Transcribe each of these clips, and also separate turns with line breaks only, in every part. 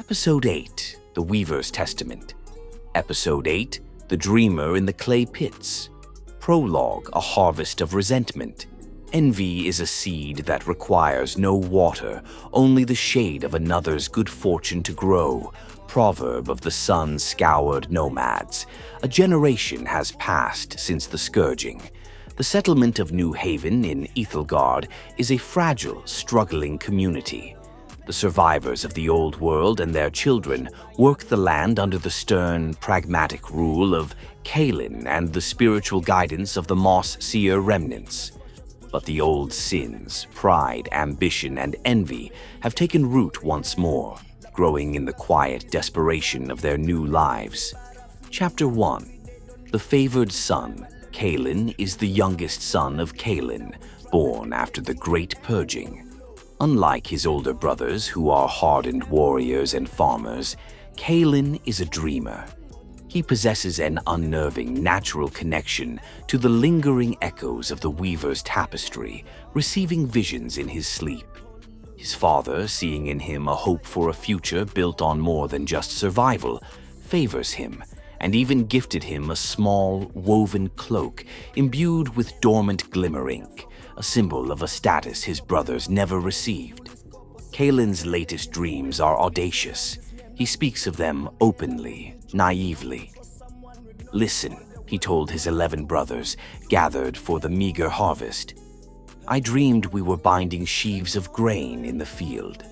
Episode 8, The Weaver's Testament. Episode 8, The Dreamer in the Clay Pits. Prologue, A Harvest of Resentment. Envy is a seed that requires no water, only the shade of another's good fortune to grow. Proverb of the sun-scoured nomads. A generation has passed since the scourging. The settlement of New Haven in Ethelgard is a fragile, struggling community. The survivors of the old world and their children work the land under the stern, pragmatic rule of Caelan and the spiritual guidance of the Moss-Seer remnants. But the old sins, pride, ambition, and envy have taken root once more, growing in the quiet desperation of their new lives. Chapter 1. The Favored Son. Caelan is the youngest son of Caelan, born after the Great Purging. Unlike his older brothers, who are hardened warriors and farmers, Caelan is a dreamer. He possesses an unnerving natural connection to the lingering echoes of the weaver's tapestry, receiving visions in his sleep. His father, seeing in him a hope for a future built on more than just survival, favors him and even gifted him a small, woven cloak imbued with dormant glimmer ink, a symbol of a status his brothers never received. Caelan's latest dreams are audacious. He speaks of them openly, naively. "Listen," he told his 11 brothers, gathered for the meager harvest. "I dreamed we were binding sheaves of grain in the field.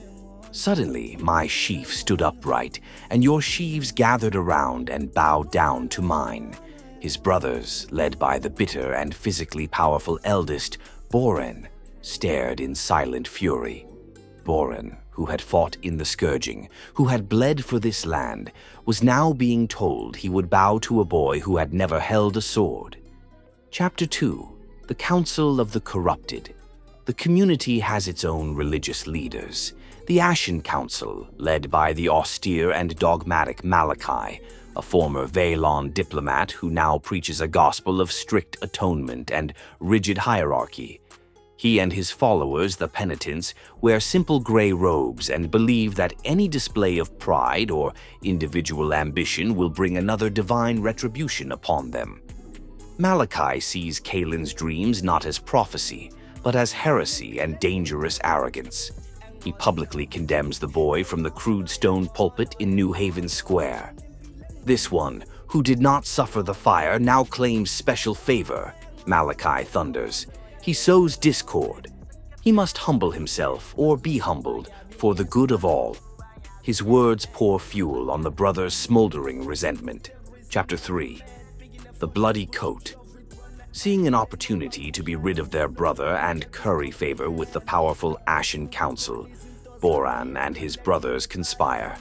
Suddenly, my sheaf stood upright, and your sheaves gathered around and bowed down to mine." His brothers, led by the bitter and physically powerful eldest, Boren, stared in silent fury. Boren, who had fought in the scourging, who had bled for this land, was now being told he would bow to a boy who had never held a sword. Chapter 2. The Council of the Corrupted. The community has its own religious leaders. The Ashen Council, led by the austere and dogmatic Malachi, a former Valon diplomat who now preaches a gospel of strict atonement and rigid hierarchy. He and his followers, the penitents, wear simple gray robes and believe that any display of pride or individual ambition will bring another divine retribution upon them. Malachi sees Caelan's dreams not as prophecy, but as heresy and dangerous arrogance. He publicly condemns the boy from the crude stone pulpit in New Haven Square. "This one, who did not suffer the fire, now claims special favor," Malachi thunders. "He sows discord. He must humble himself or be humbled for the good of all." His words pour fuel on the brothers' smoldering resentment. Chapter 3. The Bloody Coat. Seeing an opportunity to be rid of their brother and curry favor with the powerful Ashen Council, Boran and his brothers conspire.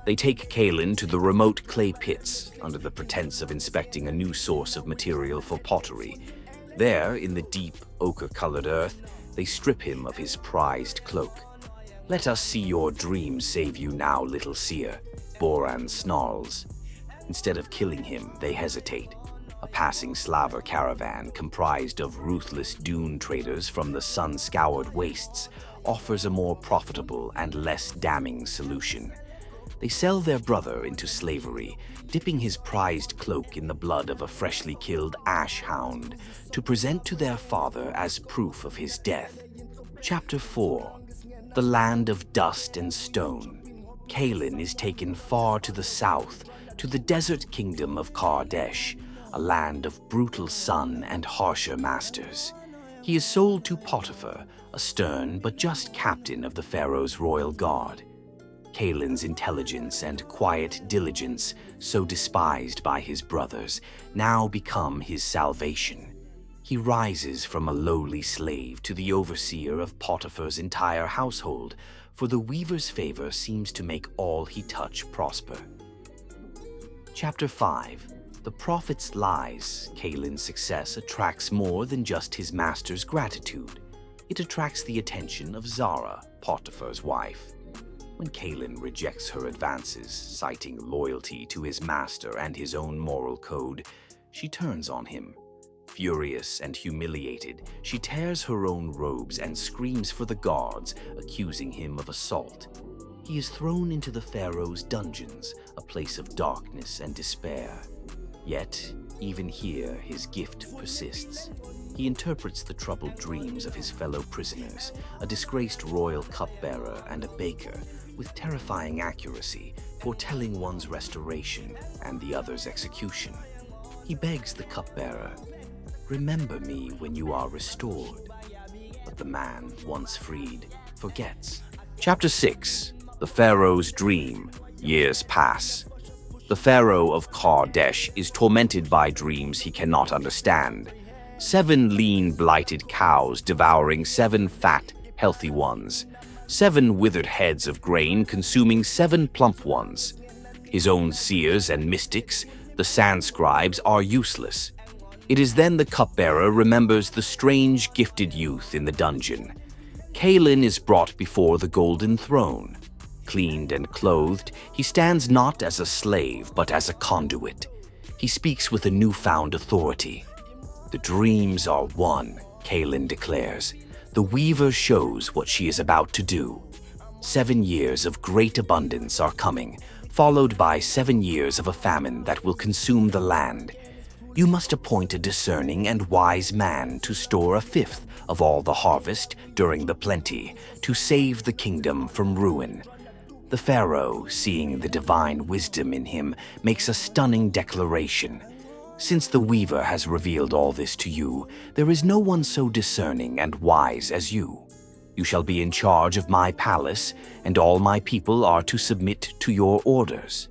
They take Caelan to the remote clay pits under the pretense of inspecting a new source of material for pottery. There, in the deep, ochre-colored earth, they strip him of his prized cloak. "Let us see your dreams save you now, little seer," Boran snarls. Instead of killing him, they hesitate. A passing slaver caravan comprised of ruthless dune traders from the sun-scoured wastes offers a more profitable and less damning solution. They sell their brother into slavery, dipping his prized cloak in the blood of a freshly killed ash hound to present to their father as proof of his death. Chapter 4. The Land of Dust and Stone. Caelan is taken far to the south, to the desert kingdom of Khar-Desh, a land of brutal sun and harsher masters. He is sold to Potiphar, a stern but just captain of the Pharaoh's royal guard. Caelan's intelligence and quiet diligence, so despised by his brothers, now become his salvation. He rises from a lowly slave to the overseer of Potiphar's entire household, for the weaver's favor seems to make all he touch prosper. Chapter 5. The Prophet's Lies. Caelan's success attracts more than just his master's gratitude. It attracts the attention of Zara, Potiphar's wife. When Caelan rejects her advances, citing loyalty to his master and his own moral code, she turns on him. Furious and humiliated, she tears her own robes and screams for the guards, accusing him of assault. He is thrown into the Pharaoh's dungeons, a place of darkness and despair. Yet, even here, his gift persists. He interprets the troubled dreams of his fellow prisoners, a disgraced royal cupbearer and a baker, with terrifying accuracy, foretelling one's restoration and the other's execution. He begs the cupbearer, "Remember me when you are restored." But the man, once freed, forgets. Chapter 6. The Pharaoh's Dream. Years pass. The Pharaoh of Khar-Desh is tormented by dreams he cannot understand. 7 lean, blighted cows devouring 7 fat, healthy ones. 7 withered heads of grain consuming 7 plump ones. His own seers and mystics, the sand scribes, are useless. It is then the cupbearer remembers the strange, gifted youth in the dungeon. Caelan is brought before the golden throne. Cleaned and clothed, he stands not as a slave, but as a conduit. He speaks with a newfound authority. "The dreams are one," Caelan declares. "The weaver shows what she is about to do. 7 years of great abundance are coming, followed by 7 years of a famine that will consume the land. You must appoint a discerning and wise man to store 1/5 of all the harvest during the plenty, to save the kingdom from ruin." The Pharaoh, seeing the divine wisdom in him, makes a stunning declaration. "Since the weaver has revealed all this to you, there is no one so discerning and wise as you. You shall be in charge of my palace, and all my people are to submit to your orders.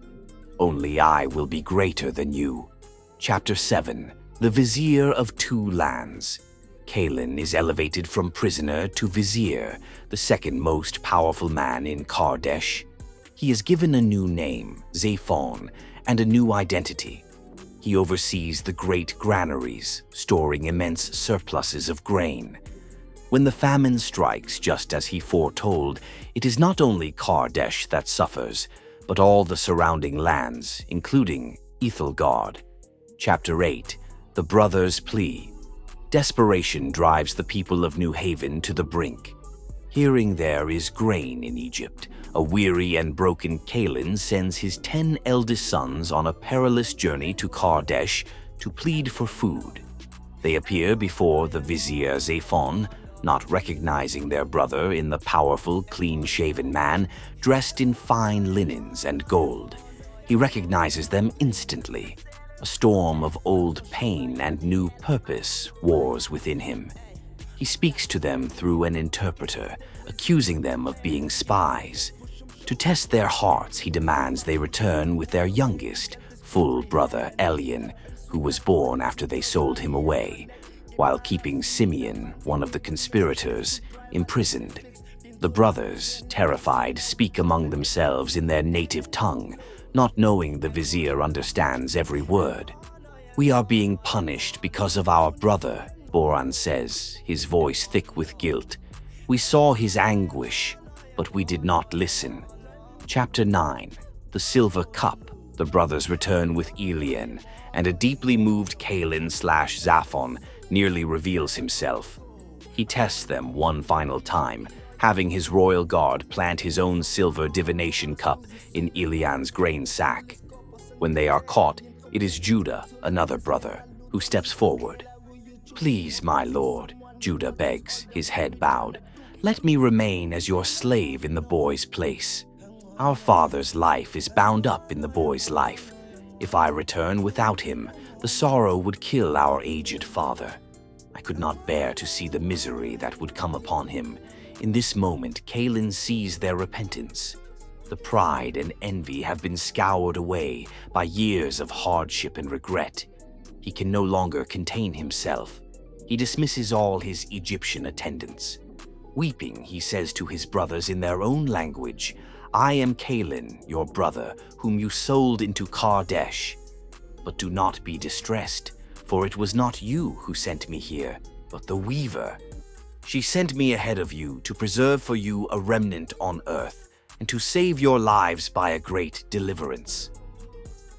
Only I will be greater than you." Chapter 7. The Vizier of 2 Lands. Caelan is elevated from prisoner to vizier, the second most powerful man in Khar-Desh. He is given a new name, Zaphon, and a new identity. He oversees the great granaries, storing immense surpluses of grain. When the famine strikes just as he foretold, it is not only Khar-Desh that suffers, but all the surrounding lands, including Ethelgard. Chapter 8. The Brothers' Plea. Desperation drives the people of New Haven to the brink. Hearing there is grain in Egypt, a weary and broken Caelan sends his 10 eldest sons on a perilous journey to Khar-Desh to plead for food. They appear before the Vizier Zaphon, not recognizing their brother in the powerful, clean-shaven man dressed in fine linens and gold. He recognizes them instantly. A storm of old pain and new purpose wars within him. He speaks to them through an interpreter, accusing them of being spies. To test their hearts, he demands they return with their youngest, full brother Elian, who was born after they sold him away, while keeping Simeon, one of the conspirators, imprisoned. The brothers, terrified, speak among themselves in their native tongue, not knowing the vizier understands every word. "We are being punished because of our brother," Boran says, his voice thick with guilt. "We saw his anguish, but we did not listen." Chapter 9. The Silver Cup. The brothers return with Elian, and a deeply moved Caelan/Zaphon nearly reveals himself. He tests them one final time, having his royal guard plant his own silver divination cup in Elian's grain sack. When they are caught, it is Judah, another brother, who steps forward. "Please, my lord," Judah begs, his head bowed, "let me remain as your slave in the boy's place. Our father's life is bound up in the boy's life. If I return without him, the sorrow would kill our aged father. I could not bear to see the misery that would come upon him. In this moment, Caelan sees their repentance. The pride and envy have been scoured away by years of hardship and regret. He can no longer contain himself. He dismisses all his Egyptian attendants. Weeping, he says to his brothers in their own language, "I am Caelan, your brother, whom you sold into Khar-Desh. But do not be distressed, for it was not you who sent me here, but the weaver. She sent me ahead of you to preserve for you a remnant on earth, and to save your lives by a great deliverance."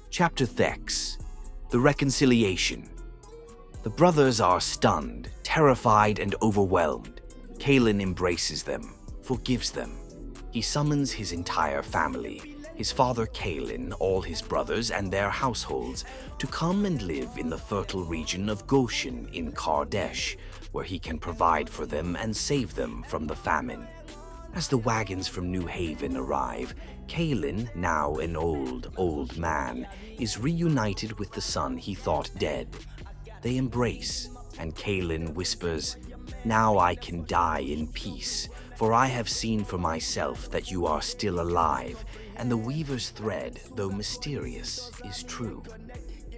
Chapter 6. The Reconciliation. The brothers are stunned, terrified, and overwhelmed. Caelan embraces them, forgives them. He summons his entire family, his father Caelan, all his brothers and their households, to come and live in the fertile region of Goshen in Khar-Desh, where he can provide for them and save them from the famine. As the wagons from New Haven arrive, Caelan, now an old man, is reunited with the son he thought dead. They embrace, and Caelan whispers, "Now I can die in peace, for I have seen for myself that you are still alive, and the weaver's thread, though mysterious, is true."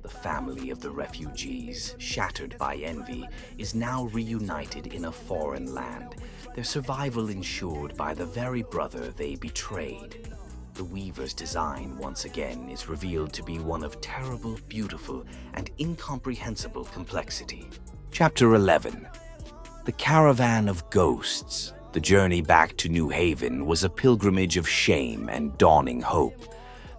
The family of the refugees, shattered by envy, is now reunited in a foreign land, their survival ensured by the very brother they betrayed. The weaver's design, once again, is revealed to be one of terrible, beautiful, and incomprehensible complexity. Chapter 11. The Caravan of Ghosts. The journey back to New Haven was a pilgrimage of shame and dawning hope.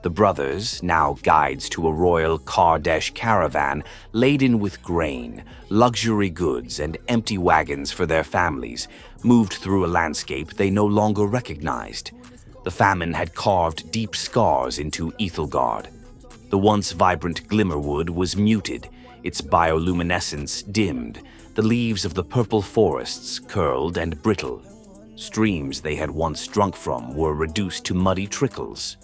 The brothers, now guides to a royal Khar-Desh caravan laden with grain, luxury goods, and empty wagons for their families, moved through a landscape they no longer recognized. The famine had carved deep scars into Ethelgard. The once vibrant Glimmerwood was muted, its bioluminescence dimmed, the leaves of the purple forests curled and brittle. Streams they had once drunk from were reduced to muddy trickles.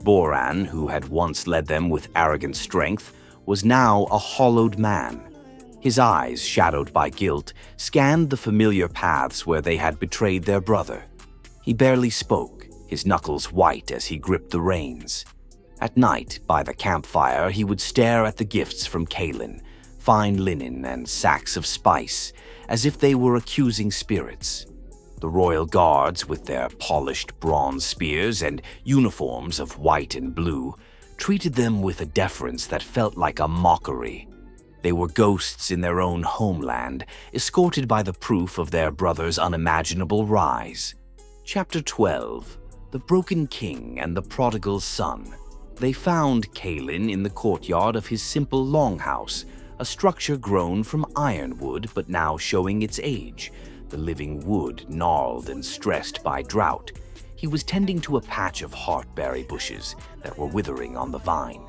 Boran, who had once led them with arrogant strength, was now a hollowed man. His eyes, shadowed by guilt, scanned the familiar paths where they had betrayed their brother. He barely spoke, his knuckles white as he gripped the reins. At night, by the campfire, he would stare at the gifts from Caelan, fine linen and sacks of spice, as if they were accusing spirits. The royal guards, with their polished bronze spears and uniforms of white and blue, treated them with a deference that felt like a mockery. They were ghosts in their own homeland, escorted by the proof of their brother's unimaginable rise. Chapter 12. The Broken King and the Prodigal Son. They found Caelan in the courtyard of his simple longhouse, a structure grown from ironwood but now showing its age, the living wood gnarled and stressed by drought. He was tending to a patch of heartberry bushes that were withering on the vine.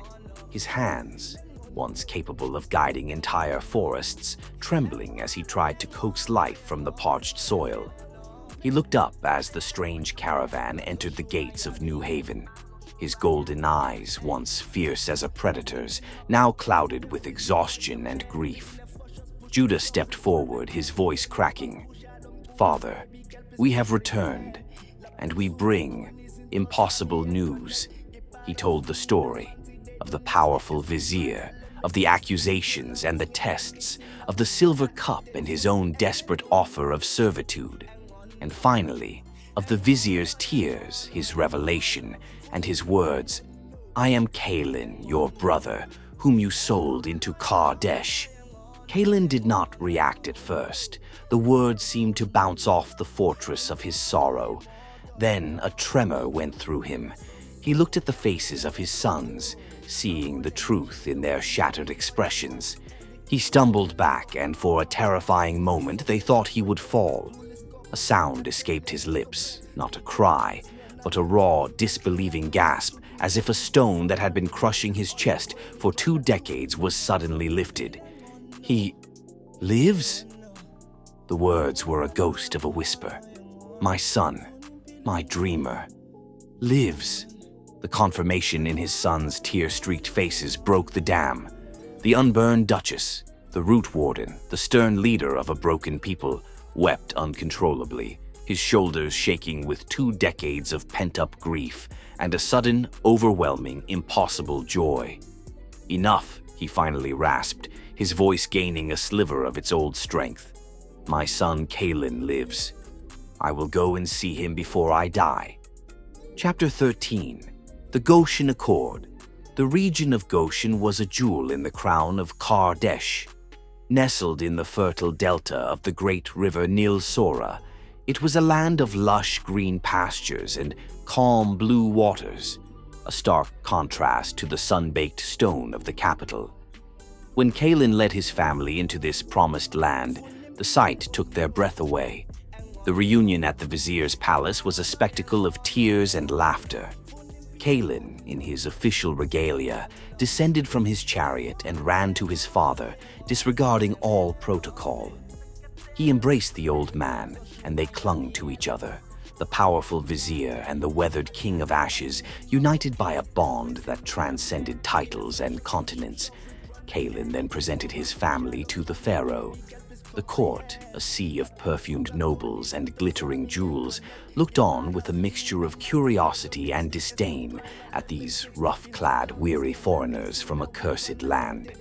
His hands, once capable of guiding entire forests, trembling as he tried to coax life from the parched soil. He looked up as the strange caravan entered the gates of New Haven. His golden eyes, once fierce as a predator's, now clouded with exhaustion and grief. Judah stepped forward, his voice cracking. "Father, we have returned, and we bring impossible news." He told the story of the powerful vizier, of the accusations and the tests, of the silver cup and his own desperate offer of servitude, and finally, of the vizier's tears, his revelation, and his words, "I am Caelan, your brother, whom you sold into Khar-Desh." Caelan did not react at first. The words seemed to bounce off the fortress of his sorrow. Then a tremor went through him. He looked at the faces of his sons, seeing the truth in their shattered expressions. He stumbled back, and for a terrifying moment they thought he would fall. A sound escaped his lips, not a cry, but a raw, disbelieving gasp, as if a stone that had been crushing his chest for 2 decades was suddenly lifted. "He lives?" The words were a ghost of a whisper. "My son, my dreamer, lives." The confirmation in his son's tear-streaked faces broke the dam. The unburned Duchess, the root warden, the stern leader of a broken people, wept uncontrollably, his shoulders shaking with 2 decades of pent-up grief and a sudden, overwhelming, impossible joy. "Enough," he finally rasped, his voice gaining a sliver of its old strength. "My son Caelan lives. I will go and see him before I die." Chapter 13. The Goshen Accord. The region of Goshen was a jewel in the crown of Khar-Desh. Nestled in the fertile delta of the great river Nil Sora, it was a land of lush green pastures and calm blue waters, a stark contrast to the sun-baked stone of the capital. When Caelan led his family into this promised land, the sight took their breath away. The reunion at the Vizier's palace was a spectacle of tears and laughter. Caelan, in his official regalia, descended from his chariot and ran to his father, disregarding all protocol. He embraced the old man, and they clung to each other, the powerful vizier and the weathered king of ashes, united by a bond that transcended titles and continents. Caelan then presented his family to the Pharaoh. The court, a sea of perfumed nobles and glittering jewels, looked on with a mixture of curiosity and disdain at these rough-clad, weary foreigners from a cursed land.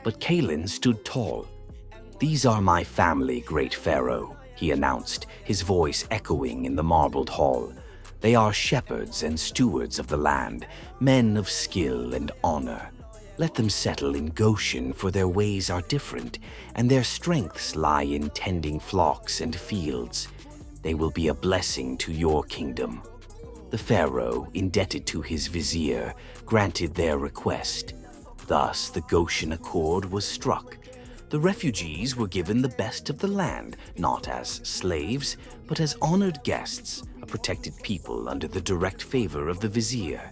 But Caelan stood tall. "These are my family, great Pharaoh," he announced, his voice echoing in the marbled hall. "They are shepherds and stewards of the land, men of skill and honor. Let them settle in Goshen, for their ways are different, and their strengths lie in tending flocks and fields. They will be a blessing to your kingdom." The Pharaoh, indebted to his vizier, granted their request. Thus, the Goshen Accord was struck. The refugees were given the best of the land, not as slaves, but as honored guests, a protected people under the direct favor of the vizier.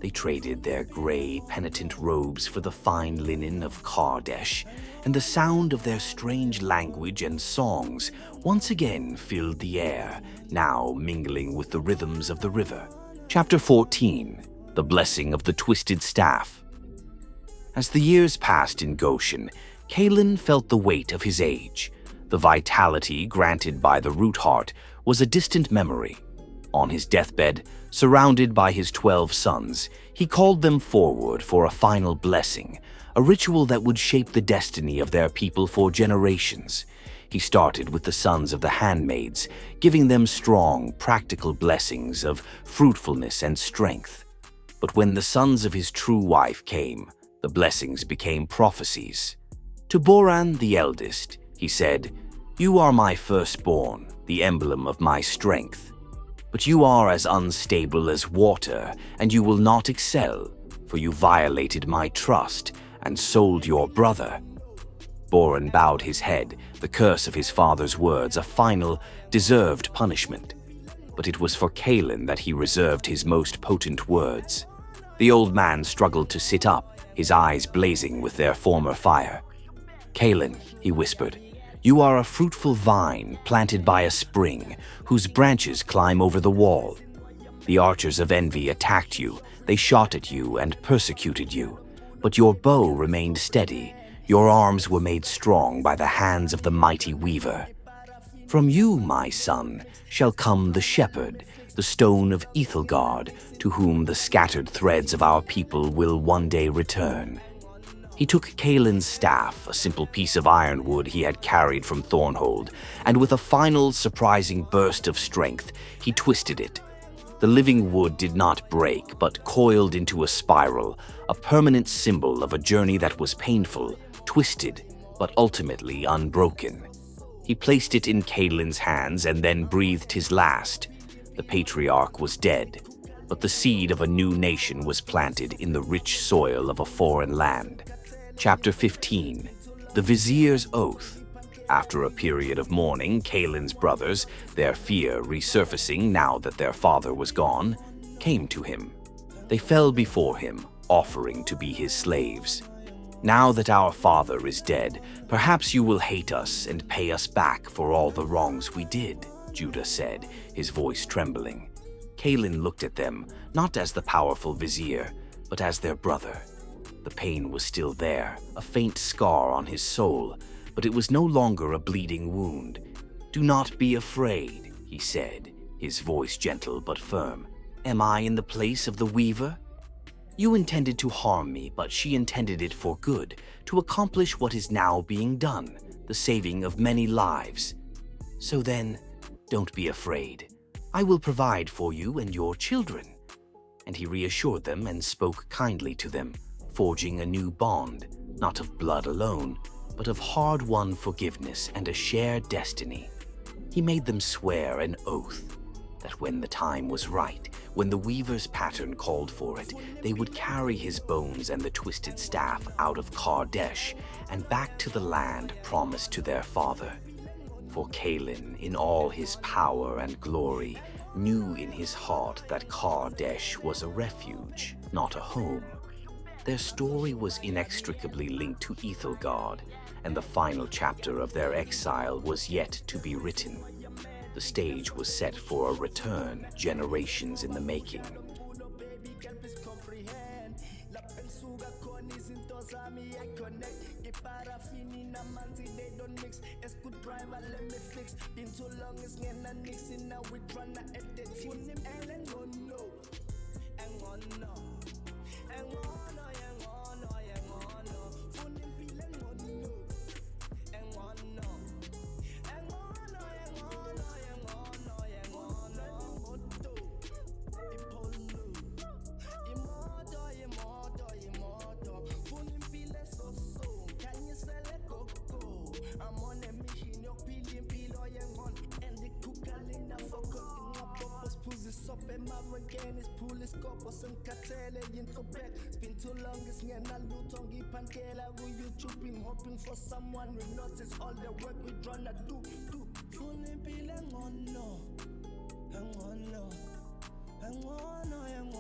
They traded their gray, penitent robes for the fine linen of Khar-Desh, and the sound of their strange language and songs once again filled the air, now mingling with the rhythms of the river. Chapter 14. The Blessing of the Twisted Staff. As the years passed in Goshen, Caelan felt the weight of his age. The vitality granted by the root heart was a distant memory. On his deathbed, surrounded by his 12 sons, he called them forward for a final blessing, a ritual that would shape the destiny of their people for generations. He started with the sons of the handmaids, giving them strong, practical blessings of fruitfulness and strength. But when the sons of his true wife came, the blessings became prophecies. To Boran, the eldest, he said, "You are my firstborn, the emblem of my strength. But you are as unstable as water, and you will not excel, for you violated my trust and sold your brother." Boran bowed his head, the curse of his father's words, a final, deserved punishment. But it was for Caelan that he reserved his most potent words. The old man struggled to sit up, his eyes blazing with their former fire. "Caelan," he whispered, "you are a fruitful vine planted by a spring, whose branches climb over the wall. The archers of envy attacked you, they shot at you and persecuted you. But your bow remained steady, your arms were made strong by the hands of the mighty weaver. From you, my son, shall come the shepherd, the stone of Ethelgard, to whom the scattered threads of our people will one day return." He took Caelan's staff, a simple piece of ironwood he had carried from Thornhold, and with a final, surprising burst of strength, he twisted it. The living wood did not break, but coiled into a spiral, a permanent symbol of a journey that was painful, twisted, but ultimately unbroken. He placed it in Caelan's hands and then breathed his last. The patriarch was dead, but the seed of a new nation was planted in the rich soil of a foreign land. Chapter 15. The Vizier's Oath. After a period of mourning, Caelan's brothers, their fear resurfacing now that their father was gone, came to him. They fell before him, offering to be his slaves. "Now that our father is dead, perhaps you will hate us and pay us back for all the wrongs we did," Judah said, his voice trembling. Caelan looked at them, not as the powerful vizier, but as their brother. The pain was still there, a faint scar on his soul, but it was no longer a bleeding wound. "Do not be afraid," he said, his voice gentle but firm. "Am I in the place of the weaver? You intended to harm me, but she intended it for good, to accomplish what is now being done, the saving of many lives. So then, don't be afraid. I will provide for you and your children." And he reassured them and spoke kindly to them, forging a new bond, not of blood alone, but of hard-won forgiveness and a shared destiny. He made them swear an oath that when the time was right, when the weaver's pattern called for it, they would carry his bones and the twisted staff out of Khar-Desh and back to the land promised to their father. For Caelan, in all his power and glory, knew in his heart that Khar-Desh was a refuge, not a home. Their story was inextricably linked to Ethelgard, and the final chapter of their exile was yet to be written. The stage was set for a return, generations in the making.
Spin too long, it's ngena lutongi pankela. We YouTube been hoping for someone who notice all the work we tryna do. Full in pile ngono, ngono, ngono, ngono.